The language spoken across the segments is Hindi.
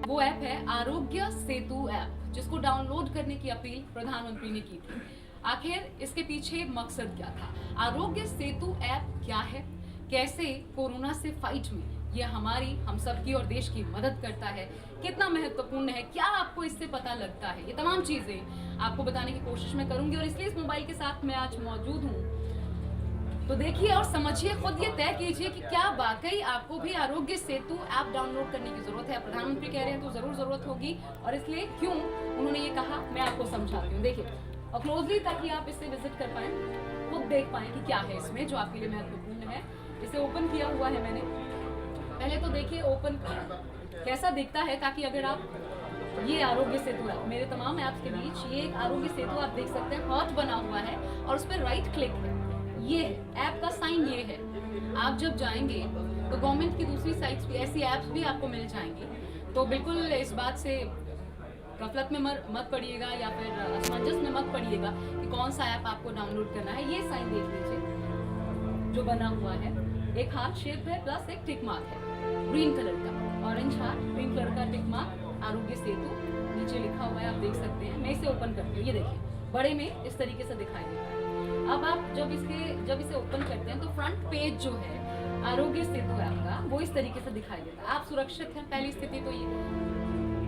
वो ऐप है आरोग्य सेतु ऐप, जिसको डाउनलोड करने की अपील प्रधानमंत्री ने की थी। आखिर इसके पीछे मकसद क्या था? आरोग्य सेतु ऐप क्या है, कैसे कोरोना से फाइट में ये हमारी, हम सबकी और देश की मदद करता है, कितना महत्वपूर्ण है, क्या आपको इससे पता लगता है, ये तमाम चीजें आपको बताने की कोशिश मैं करूंगी। और इसलिए इस मोबाइल के साथ मैं आज मौजूद हूँ, तो देखिए और समझिए, खुद ये तय कीजिए कि क्या वाकई आपको भी आरोग्य सेतु ऐप डाउनलोड करने की जरूरत है। प्रधानमंत्री कह रहे हैं तो जरूर जरूरत होगी, और इसलिए क्यों उन्होंने ये कहा मैं आपको समझाती हूँ। देखिए और क्लोजली, ताकि आप इसे विजिट कर पाए, खुद देख पाए कि क्या है इसमें जो आपके लिए महत्वपूर्ण है। इसे ओपन किया हुआ है मैंने। पहले तो देखिए ओपन कैसा दिखता है, ताकि अगर आप ये आरोग्य सेतु ऐप, मेरे तमाम ऐप्स के बीच ये एक आरोग्य सेतु आप देख सकते हैं, हार्ट बना हुआ है और उस पर राइट क्लिक है। ये ऐप का साइन ये है। आप जब जाएंगे तो गवर्नमेंट की दूसरी साइट्स भी, ऐसी ऐप्स भी आपको मिल जाएंगी। तो बिल्कुल इस बात से गफलत में मत पड़िएगा या फिर असमंजस में मत पड़िएगा कि कौन सा ऐप आपको डाउनलोड करना है। ये साइन देख लीजिए जो बना हुआ है, एक हार्ट शेप है प्लस एक टिक मार्क है ग्रीन कलर का, ऑरेंज हार्ट ग्रीन कलर का टिक मार्क, आरोग्य सेतु नीचे लिखा हुआ है, आप देख सकते हैं। मैं इसे ओपन करती हूँ, ये देखिए बड़े में इस तरीके से दिखाई देता है। अब आप जब इसे ओपन करते हैं तो फ्रंट पेज जो है आरोग्य सेतु ऐप का, वो इस तरीके से दिखाई देता है। आप सुरक्षित हैं, पहली स्थिति तो ये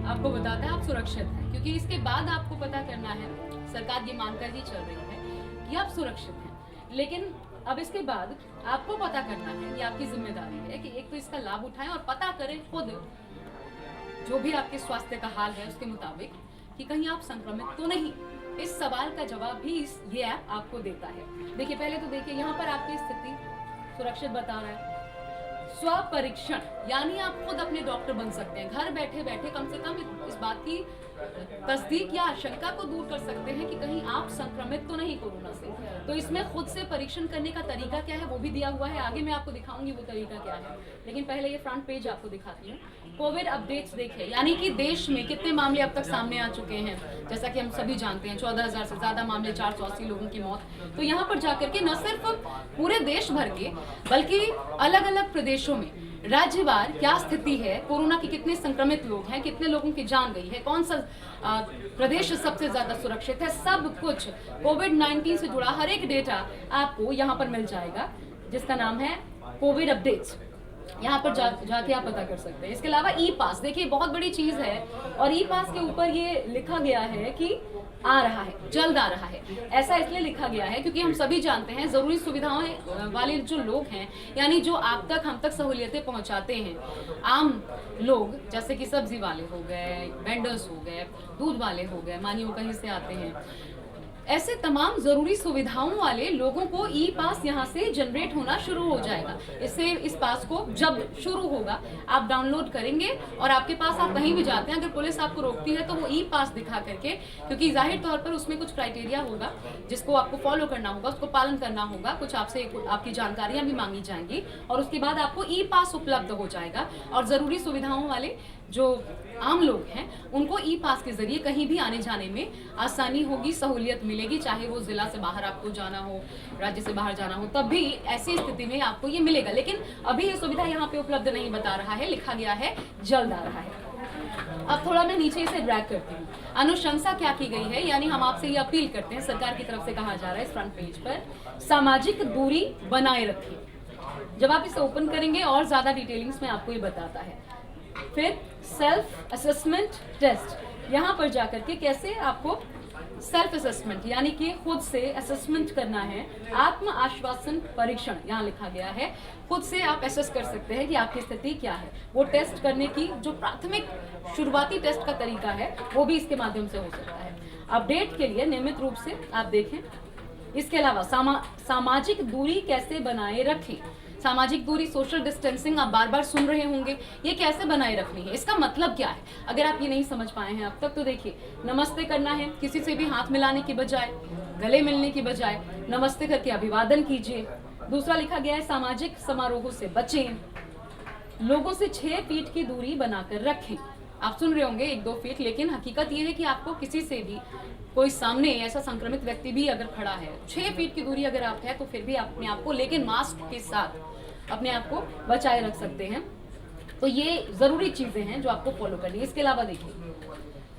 आपको बताता है आप सुरक्षित हैं, क्योंकि इसके बाद आपको पता करना है, सरकार ये मानकर ही चल रही है कि आप सुरक्षित हैं। लेकिन अब इसके बाद आपको पता करना है, ये आपकी जिम्मेदारी है कि एक तो इसका लाभ उठाएं और पता करें खुद, जो भी आपके स्वास्थ्य का हाल है उसके मुताबिक, कि कहीं आप संक्रमित तो नहीं। इस सवाल का जवाब भी ये ऐप आपको देता है। देखिए पहले तो देखिए यहाँ पर आपकी स्थिति सुरक्षित बता रहा है। स्वपरीक्षण, यानी आप खुद अपने डॉक्टर बन सकते हैं। घर बैठे बैठे कम से कम इस बात की तस्दीक या आशंका को दूर कर सकते हैं कि कहीं आप संक्रमित तो नहीं कोरोना से। तो इसमें खुद से परीक्षण करने का तरीका क्या है वो भी दिया हुआ है, आगे मैं आपको दिखाऊंगी वो तरीका क्या है। लेकिन पहले ये फ्रंट पेज आपको दिखाती हूँ। कोविड अपडेट्स देखें, यानी कि देश में कितने मामले अब तक सामने आ चुके हैं। जैसा कि हम सभी जानते हैं 14,000 से ज्यादा मामले, 480 लोगों की मौत। तो यहाँ पर जाकर के न सिर्फ पूरे देश भर के, बल्कि अलग अलग प्रदेशों में राज्यवार क्या स्थिति है, कोरोना के कितने संक्रमित लोग हैं, कितने लोगों की जान गई है, कौन सा प्रदेश सबसे ज्यादा सुरक्षित है, सब कुछ कोविड-19 से जुड़ा हर एक डेटा आपको यहाँ पर मिल जाएगा, जिसका नाम है कोविड अपडेट्स। यहाँ पर जाके आप पता कर सकते हैं। इसके अलावा ई पास, देखिए बहुत बड़ी चीज है, और ई पास के ऊपर ये लिखा गया है कि आ रहा है, जल्द आ रहा है। ऐसा इसलिए लिखा गया है क्योंकि हम सभी जानते हैं जरूरी सुविधाओं वाले जो लोग हैं, यानी जो आप तक हम तक सहूलियतें पहुंचाते हैं, आम लोग जैसे कि सब्जी वाले हो गए, वेंडर्स हो गए, दूध वाले हो गए, मानिए वो कहीं से आते हैं, ऐसे तमाम जरूरी सुविधाओं वाले लोगों को ई पास यहाँ से जनरेट होना शुरू हो जाएगा। इससे इस पास को जब शुरू होगा आप डाउनलोड करेंगे, और आपके पास आप कहीं भी जाते हैं, अगर पुलिस आपको रोकती है तो वो ई पास दिखा करके, क्योंकि जाहिर तौर पर उसमें कुछ क्राइटेरिया होगा जिसको आपको फॉलो करना होगा, उसको पालन करना होगा, कुछ आपसे आपकी जानकारियां भी मांगी जाएंगी, और उसके बाद आपको ई पास उपलब्ध हो जाएगा। और जरूरी सुविधाओं वाले जो आम लोग हैं उनको ई पास के जरिए कहीं भी आने जाने में आसानी होगी, सहूलियत मिलेगी, चाहे वो जिला से बाहर आपको जाना हो, राज्य से बाहर जाना हो, तब भी ऐसी स्थिति में आपको ये मिलेगा। लेकिन अभी ये सुविधा यहाँ पे उपलब्ध नहीं बता रहा है, लिखा गया है जल्द आ रहा है। अब थोड़ा मैं नीचे इसे ड्रैग करती हूँ। अनुशंसा क्या की गई है, यानी हम आपसे ये अपील करते हैं, सरकार की तरफ से कहा जा रहा है इस फ्रंट पेज पर, सामाजिक दूरी बनाए रखें। जब आप इसे ओपन करेंगे और ज्यादा डिटेलिंग्स में आपको ये बताता है। फिर सेल्फ असेसमेंट टेस्ट, यहाँ पर जाकर के कैसे आपको सेल्फ असेसमेंट, यानी कि खुद से असेसमेंट करना है। आत्म आश्वासन परीक्षण यहाँ लिखा गया है, खुद से आप असेस कर सकते हैं कि आपकी स्थिति क्या है। वो टेस्ट करने की जो प्राथमिक शुरुआती टेस्ट का तरीका है वो भी इसके माध्यम से हो सकता है। अपडेट के लिए नियमित रूप से आप देखें। इसके अलावा सामाजिक दूरी कैसे बनाए रखें। सामाजिक दूरी, सोशल डिस्टेंसिंग आप बार बार सुन रहे होंगे, ये कैसे बनाए रखनी है, इसका मतलब क्या है, अगर आप ये नहीं समझ पाए हैं अब तक, तो देखिए नमस्ते करना है, किसी से भी हाथ मिलाने की बजाय, गले मिलने की बजाय नमस्ते करके अभिवादन कीजिए। दूसरा लिखा गया है सामाजिक समारोहों से बचें, लोगों से 6 फीट की दूरी बनाकर रखें। आप सुन रहे होंगे 1-2 फीट, लेकिन हकीकत ये है कि आपको किसी से भी, कोई सामने ऐसा संक्रमित व्यक्ति भी अगर खड़ा है, 6 फीट की दूरी अगर आप है तो फिर भी अपने आप को, लेकिन मास्क के साथ अपने आप को बचाए रख सकते हैं। तो ये जरूरी चीजें हैं जो आपको फॉलो करनी है। इसके अलावा देखिए,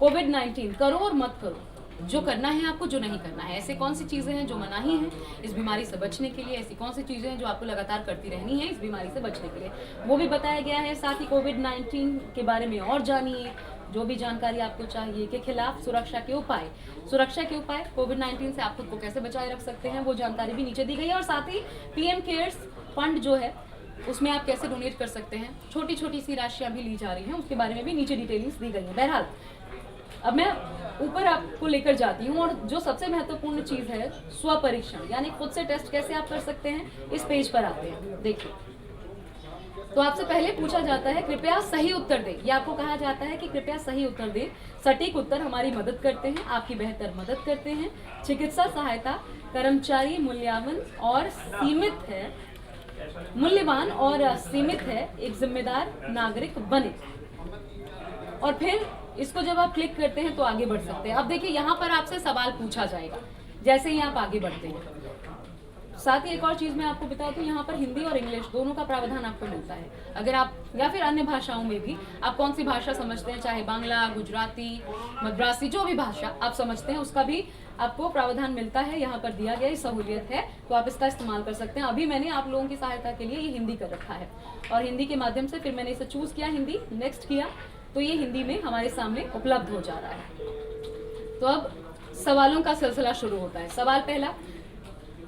कोविड-19 करो और मत करो, जो करना है आपको, जो नहीं करना है। ऐसे कौन सी चीजें हैं जो मनाही हैं इस बीमारी से बचने के लिए, ऐसी कौन सी चीजें हैं जो आपको लगातार करती रहनी है इस बीमारी से बचने के लिए, वो भी बताया गया है। साथ ही कोविड-19 के बारे में और जानिए, जो भी जानकारी आपको चाहिए, के खिलाफ सुरक्षा के उपाय, कोविड-19 से आप खुद को कैसे बचाए रख सकते हैं, वो जानकारी भी नीचे दी गई है। और साथ ही पीएम केयर्स फंड जो है उसमें आप कैसे डोनेट कर सकते हैं, छोटी छोटी सी राशियां भी ली जा रही हैं, उसके बारे में भी नीचे डिटेल्स दी गई है। बहरहाल अब मैं ऊपर आपको लेकर जाती हूँ, और जो सबसे महत्वपूर्ण चीज है स्व परीक्षण, यानी खुद से टेस्ट कैसे आप कर सकते हैं, इस पेज पर आते हैं। देखिए, तो आपसे पहले पूछा जाता है कृपया सही उत्तर दें। ये आपको कहा जाता है कि कृपया सही उत्तर दें। सटीक उत्तर हमारी मदद करते हैं, आपकी बेहतर मदद करते हैं। चिकित्सा सहायता कर्मचारी मूल्यवान और सीमित है, एक जिम्मेदार नागरिक बने। और फिर इसको जब आप क्लिक करते हैं तो आगे बढ़ सकते हैं। अब देखिए, यहाँ पर आपसे सवाल पूछा जाएगा जैसे ही आप आगे बढ़ते हैं। साथ ही एक और चीज मैं आपको बता दूं, यहाँ पर हिंदी और इंग्लिश दोनों का प्रावधान आपको मिलता है। अगर आप, या फिर अन्य भाषाओं में भी आप कौन सी भाषा समझते हैं, चाहे बांग्ला, गुजराती, मद्रासी, जो भी भाषा आप समझते हैं, उसका भी आपको प्रावधान मिलता है। यहाँ पर दिया गया सहूलियत है, तो आप इसका इस्तेमाल कर सकते हैं। अभी मैंने आप लोगों की सहायता के लिए ये हिंदी कर रखा है, और हिंदी के माध्यम से फिर मैंने इसे चूज किया, हिंदी नेक्स्ट किया, तो ये हिंदी में हमारे सामने उपलब्ध हो जा रहा है। तो अब सवालों का सिलसिला शुरू होता है। सवाल पहला,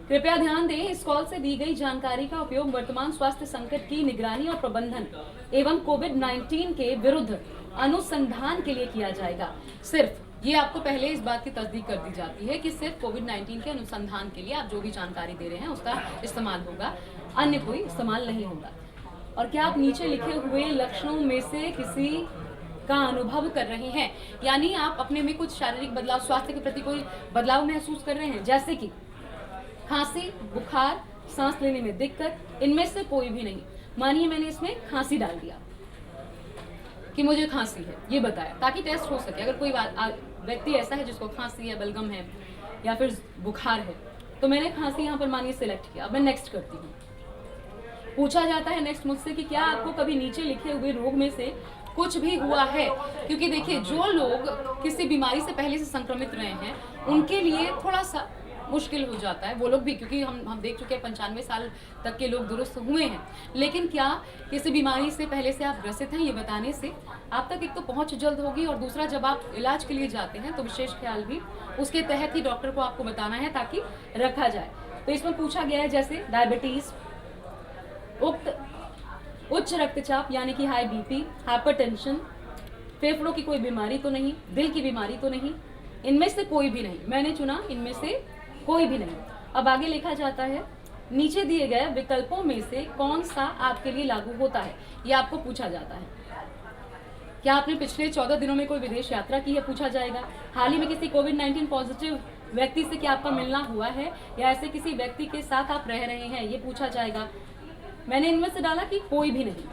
कृपया ध्यान दें, इस कॉल से दी गई जानकारी का उपयोग वर्तमान स्वास्थ्य संकट की निगरानी और प्रबंधन एवं कोविड-19 के विरुद्ध अनुसंधान के लिए किया जाएगा। सिर्फ ये आपको पहले इस बात की तस्दीक कर दी जाती है कि सिर्फ कोविड-19 के अनुसंधान के लिए आप जो भी जानकारी दे रहे हैं उसका इस्तेमाल होगा, अन्य कोई इस्तेमाल नहीं होगा। और क्या आप नीचे लिखे हुए लक्षणों में से किसी का अनुभव कर रहे हैं, यानी आप अपने में कुछ शारीरिक बदलाव, स्वास्थ्य के प्रति कोई बदलाव महसूस कर रहे हैं, जैसे कि खांसी, बुखार, सांस लेने में दिक्कत, इनमें से कोई भी नहीं। मानिए मैंने इसमें खांसी डाल दिया कि मुझे खांसी है, ये बताया ताकि टेस्ट हो सके। अगर कोई व्यक्ति ऐसा है जिसको खांसी है, बलगम है या फिर बुखार है, तो मैंने खांसी यहाँ पर मानिए सिलेक्ट किया। अब मैं नेक्स्ट करती हूँ। पूछा जाता है नेक्स्ट मुझसे कि क्या आपको कभी नीचे लिखे हुए रोग में से कुछ भी हुआ है, क्योंकि देखिए, जो लोग किसी बीमारी से पहले से संक्रमित रहे हैं उनके लिए थोड़ा सा मुश्किल हो जाता है, वो लोग भी, क्योंकि हम देख चुके हैं 95 साल तक के लोग दुरुस्त हुए हैं। लेकिन क्या किसी बीमारी से पहले से आप ग्रसित हैं, ये बताने से आप तक एक तो पहुंच जल्द होगी, और दूसरा जब आप इलाज के लिए जाते हैं तो विशेष ख्याल भी उसके तहत ही डॉक्टर को आपको बताना है ताकि रखा जाए। तो इसमें पूछा गया है जैसे डायबिटीज, उच्च रक्तचाप यानी कि हाई बीपी, हाइपरटेंशन, फेफड़ों की कोई बीमारी तो नहीं, दिल की बीमारी तो नहीं, इनमें से कोई भी नहीं। मैंने चुना इनमें से कोई भी नहीं। अब आगे लिखा जाता है, नीचे दिए गए विकल्पों में से कौन सा आपके लिए लागू होता है, यह आपको पूछा जाता है। क्या आपने पिछले 14 दिनों में कोई विदेश यात्रा की है, पूछा जाएगा। हाल ही में किसी कोविड-19 पॉजिटिव व्यक्ति से क्या आपका मिलना हुआ है, या ऐसे किसी व्यक्ति के साथ आप रह रहे हैं, ये पूछा जाएगा। मैंने इनमें से डाला कि कोई भी नहीं,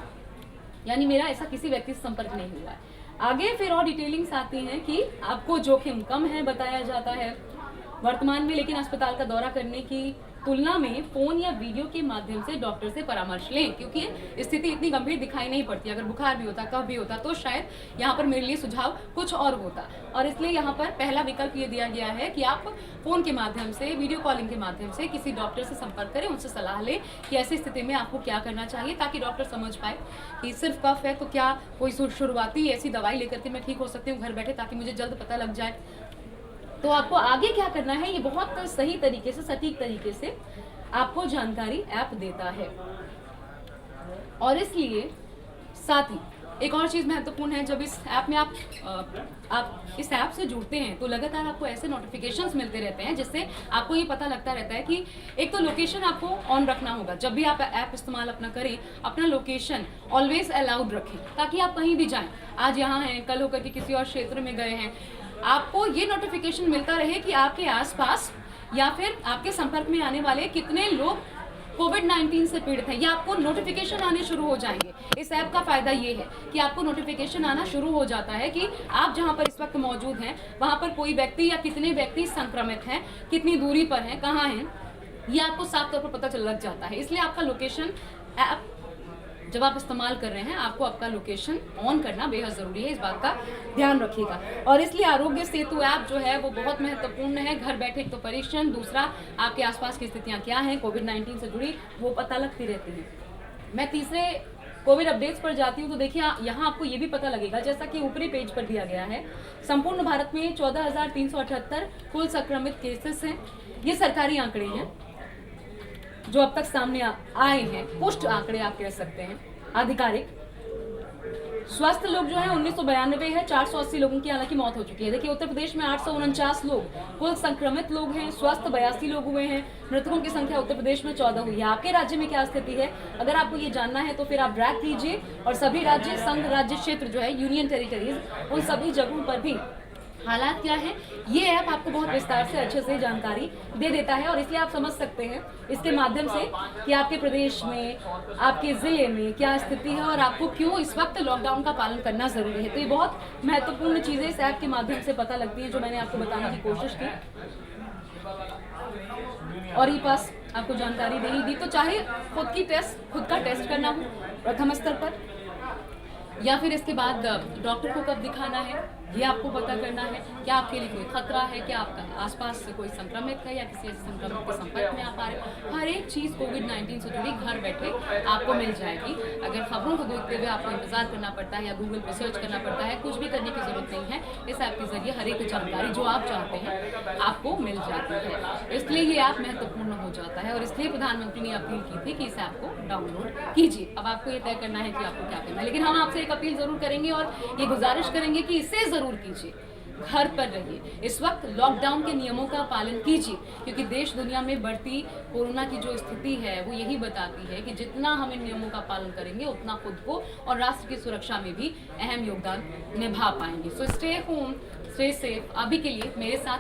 यानी मेरा ऐसा किसी व्यक्ति से संपर्क नहीं हुआ है। आगे फिर और डिटेलिंग्स आती हैं कि आपको जोखिम कम है बताया जाता है वर्तमान में, लेकिन अस्पताल का दौरा करने की तुलना में फोन या वीडियो के माध्यम से डॉक्टर से परामर्श लें, क्योंकि स्थिति इतनी गंभीर दिखाई नहीं पड़ती। अगर बुखार भी होता, कफ भी होता, तो शायद यहाँ पर मेरे लिए सुझाव कुछ और होता, और इसलिए यहाँ पर पहला विकल्प ये दिया गया है कि आप फोन के माध्यम से, वीडियो कॉलिंग के माध्यम से किसी डॉक्टर से संपर्क करें, उनसे सलाह लें कि ऐसी स्थिति में आपको क्या करना चाहिए, ताकि डॉक्टर समझ पाए कि सिर्फ कफ है तो क्या कोई शुरुआती ऐसी दवाई लेकर के मैं ठीक हो सकती हूँ घर बैठे, ताकि मुझे जल्द पता लग जाए। तो आपको आगे क्या करना है, ये बहुत सही तरीके से, सटीक तरीके से आपको जानकारी ऐप देता है। और इसलिए साथ ही एक और चीज़ महत्वपूर्ण है, जब इस ऐप में आप इस ऐप से जुड़ते हैं तो लगातार आपको ऐसे नोटिफिकेशंस मिलते रहते हैं, जिससे आपको ये पता लगता रहता है कि एक तो लोकेशन आपको ऑन रखना होगा। जब भी आप ऐप इस्तेमाल अपना करें, अपना लोकेशन ऑलवेज अलाउड रखें, ताकि आप कहीं भी जाएं, आज यहाँ हैं, कल होकर के किसी और क्षेत्र में गए हैं, आपको ये नोटिफिकेशन मिलता रहे कि आपके आसपास या फिर आपके संपर्क में आने वाले कितने लोग कोविड-19 से पीड़ित हैं, ये आपको नोटिफिकेशन आने शुरू हो जाएंगे। इस ऐप का फायदा ये है कि आपको नोटिफिकेशन आना शुरू हो जाता है कि आप जहां पर इस वक्त मौजूद हैं वहां पर कोई व्यक्ति या कितने व्यक्ति संक्रमित हैं, कितनी दूरी पर हैं, कहाँ हैं, ये आपको साफ तौर पर पता लग जाता है। इसलिए आपका लोकेशन ऐप जब आप इस्तेमाल कर रहे हैं आपको आपका लोकेशन ऑन करना बेहद ज़रूरी है, इस बात का ध्यान रखिएगा। और इसलिए आरोग्य सेतु ऐप जो है वो बहुत महत्वपूर्ण है। घर बैठे एक तो परीक्षण, दूसरा आपके आसपास की स्थितियाँ क्या हैं कोविड-19 से जुड़ी वो पता लगती रहती है। मैं तीसरे कोविड अपडेट्स पर जाती हूँ तो देखिए यहाँ आपको ये भी पता लगेगा, जैसा कि ऊपरी पेज पर दिया गया है, संपूर्ण भारत में 14,378 कुल संक्रमित केसेस हैं। ये सरकारी आंकड़े हैं जो अब तक सामने आए हैं, पुष्ट आंकड़े आप कह सकते हैं, आधिकारिक। स्वस्थ लोग जो है 1992 है, 480 लोगों की हालांकि मौत हो चुकी है। देखिए उत्तर प्रदेश में 849 लोग कुल संक्रमित लोग हैं, स्वस्थ 82 लोग हुए हैं, मृतकों की संख्या उत्तर प्रदेश में 14 हुई है। आपके राज्य में क्या स्थिति है, अगर आपको ये जानना है तो फिर आप ड्रैग कीजिए और सभी राज्य, संघ राज्य क्षेत्र जो है, यूनियन टेरिटरीज, उन सभी जगहों पर भी हालात क्या है, ये ऐप आपको बहुत विस्तार से अच्छे से जानकारी दे देता है। और इसलिए आप समझ सकते हैं इसके माध्यम से कि आपके प्रदेश में, आपके ज़िले में क्या स्थिति है और आपको क्यों इस वक्त लॉकडाउन का पालन करना ज़रूरी है। तो ये बहुत महत्वपूर्ण चीज़ें इस ऐप के माध्यम से पता लगती हैं जो मैंने आपको बताने की कोशिश की। और ई पास आपको जानकारी दे ही दी। तो चाहे खुद का टेस्ट करना हो प्रथम स्तर पर, या फिर इसके बाद डॉक्टर को कब दिखाना है ये आपको पता करना है, क्या आपके लिए कोई खतरा है, क्या आपका आसपास से कोई संक्रमित है या किसी ऐसे संक्रमित के संपर्क में आप आ रहे हैं, हर एक चीज़ कोविड-19 से जुड़ी घर बैठे आपको मिल जाएगी। अगर खबरों को देखते हुए आपको इंतजार करना पड़ता है या गूगल पर सर्च करना पड़ता है, कुछ भी करने की जरूरत नहीं है। इस ऐप के जरिए हर एक जानकारी जो आप चाहते हैं आपको मिल जाती है। इसलिए ये ऐप महत्वपूर्ण हो जाता है और इसलिए प्रधानमंत्री ने अपील की थी कि इस ऐप को डाउनलोड कीजिए। अब आपको ये तय करना है कि आपको क्या करना है, लेकिन हम आपसे एक अपील जरूर करेंगे और ये गुजारिश करेंगे कि इसे जरूर कीजिए, घर पर रहिए, इस वक्त लॉकडाउन के नियमों का पालन कीजिए, क्योंकि देश दुनिया में बढ़ती कोरोना की जो स्थिति है वो यही बताती है कि जितना हम इन नियमों का पालन करेंगे उतना खुद को और राष्ट्र की सुरक्षा में भी अहम योगदान निभा पाएंगे। So stay home, stay safe. अभी के लिए मेरे साथ